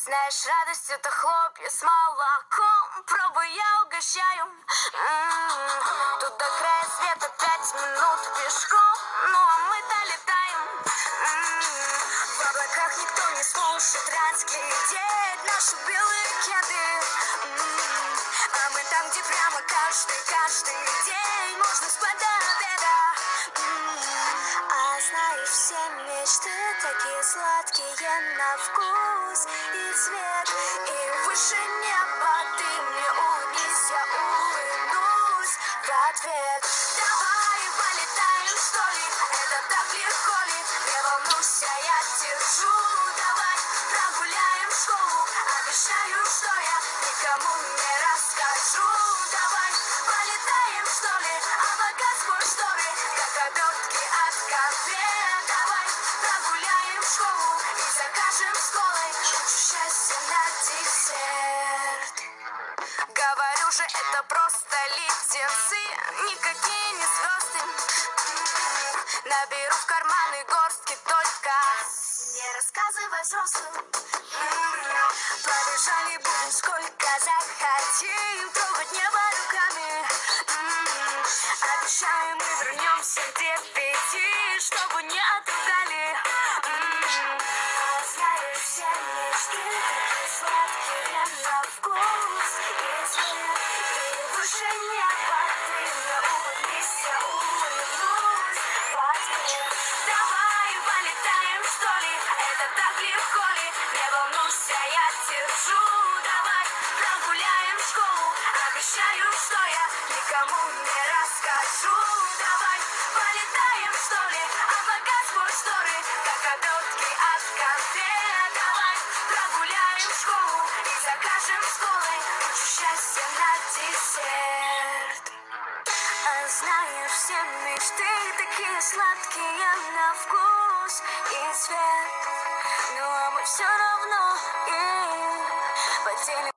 Знаешь, радость — это хлопья с молоком. Пробуй, я угощаю. Тут до края света 5 минут пешком. Ну а мы долетаем. В облаках никто не сможет разглядеть наши белые кеды. А мы там, где прямо каждый день можно спать до обеда. А знаешь, все мечты такие сладкие на вкус и цвет. И выше неба ты мне улыбнись, я улыбнусь в ответ. Давай полетаем, что ли, это так легко ли? Не волнуйся, я держу. Давай прогуляем школу, обещаю, что я никому не расскажу. Давай полетаем, что ли, облака сквозь шторы, как обертки от конфет. Давай прогуляем школу и закажем с колой кучу счастья на десерт. Говорю же, это просто леденцы, никакие не звезды. Наберу в карманы горстки только. Не рассказывай взрослым. Побежали будем сколько захотим, трогать небо руками. Обещаем, мы вернемся к 9, чтобы не отругали. А знаешь, все мечты такие сладкие на вкус и цвет. И выше неба ты мне улыбнись, я улыбнусь в ответ. Давай полетаем, что ли, это так легко ли? Не волнуйся, я держу. Давай прогуляем школу, обещаю, что я никому не расскажу. Давай полетаем, что ли, облака сквозь шторы, как обертки от конфет. Давай прогуляем школу и закажем с колой кучу счастья на десерт. А знаешь, все мечты такие сладкие на вкус и цвет. Ну а мы все равно и поделим.